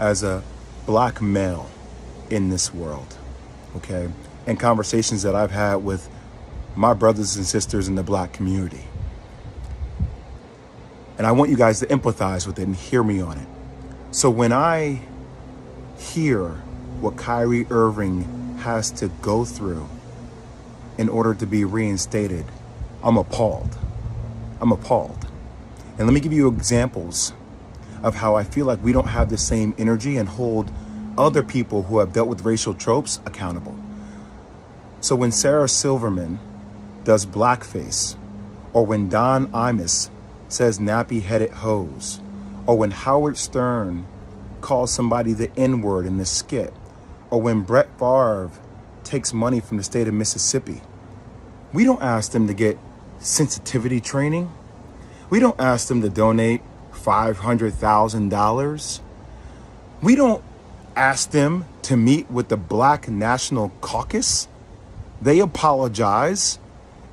as a black male in this world, okay? And conversations that I've had with my brothers and sisters in the black community. And I want you guys to empathize with it and hear me on it. So when I hear what Kyrie Irving has to go through in order to be reinstated, I'm appalled. I'm appalled. And let me give you examples of how I feel like we don't have the same energy and hold other people who have dealt with racial tropes accountable. So when Sarah Silverman does blackface, or when Don Imus says nappy-headed hose, or when Howard Stern calls somebody the N-word in the skit, or when Brett Favre takes money from the state of Mississippi, we don't ask them to get sensitivity training. We don't ask them to donate $500,000. We don't ask them to meet with the Black National Caucus. They apologize,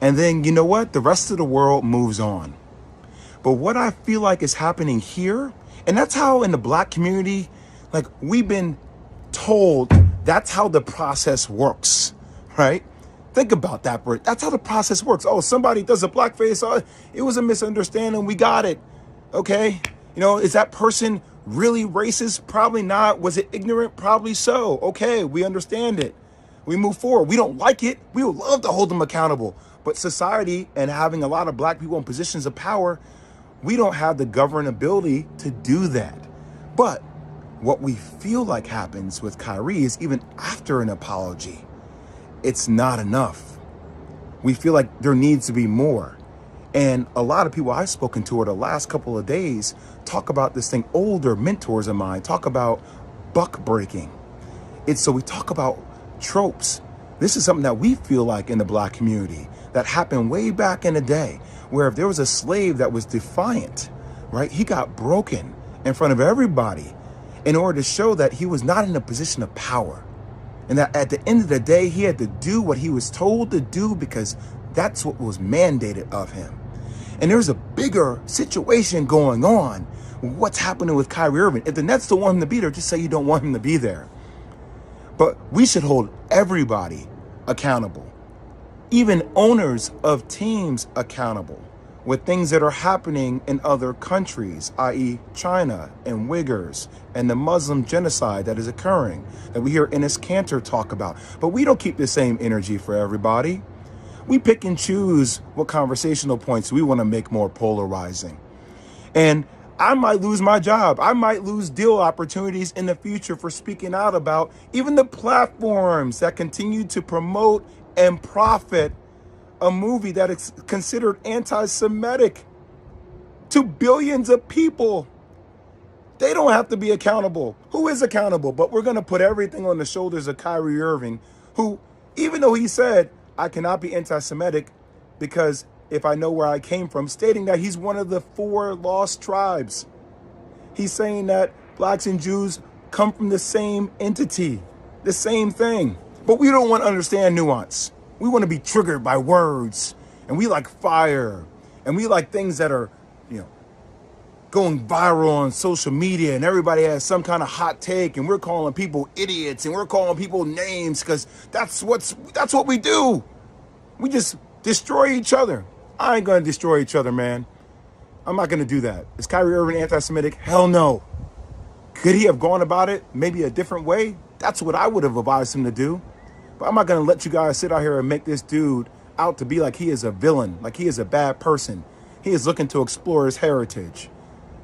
and then you know what? The rest of the world moves on. But what I feel like is happening here, and that's how in the black community, like we've been told that's how the process works, right? Think about that, Bert. That's how the process works. Oh, somebody does a blackface. Oh, it was a misunderstanding. We got it. Okay. You know, is that person really racist? Probably not. Was it ignorant? Probably so. Okay. We understand it. We move forward. We don't like it. We would love to hold them accountable. But society and having a lot of black people in positions of power, we don't have the governability to do that. But what we feel like happens with Kyrie is even after an apology, it's not enough. We feel like there needs to be more. And a lot of people I've spoken to over the last couple of days talk about this thing. Older mentors of mine talk about buck breaking. So we talk about tropes. This is something that we feel like in the black community that happened way back in the day, where if there was a slave that was defiant, right, he got broken in front of everybody in order to show that he was not in a position of power. And that at the end of the day, he had to do what he was told to do because that's what was mandated of him. And there's a bigger situation going on. What's happening with Kyrie Irving? If the Nets don't want him to be there, just say you don't want him to be there. But we should hold everybody accountable, even owners of teams accountable with things that are happening in other countries, i.e. China and Uyghurs and the Muslim genocide that is occurring, that we hear Enes Kanter talk about. But we don't keep the same energy for everybody. We pick and choose what conversational points we want to make more polarizing. And I might lose my job. I might lose deal opportunities in the future for speaking out about even the platforms that continue to promote and profit a movie that is considered anti-Semitic to billions of people. They don't have to be accountable. Who is accountable? But we're going to put everything on the shoulders of Kyrie Irving, who, even though he said, I cannot be anti-Semitic because if I know where I came from, stating that he's one of the 4 lost tribes. He's saying that blacks and Jews come from the same entity, the same thing. But we don't want to understand nuance. We want to be triggered by words, and we like fire, and we like things that are, going viral on social media, and everybody has some kind of hot take, and we're calling people idiots, and we're calling people names because that's what we do. We just destroy each other. I ain't gonna destroy each other, man. I'm not gonna do that. Is Kyrie Irving anti-Semitic? Hell no. Could he have gone about it maybe a different way? That's what I would have advised him to do. But I'm not going to let you guys sit out here and make this dude out to be like he is a villain, like he is a bad person. He is looking to explore his heritage.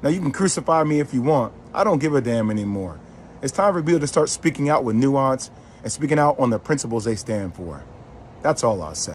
Now, you can crucify me if you want. I don't give a damn anymore. It's time for people to start speaking out with nuance and speaking out on the principles they stand for. That's all I'll say.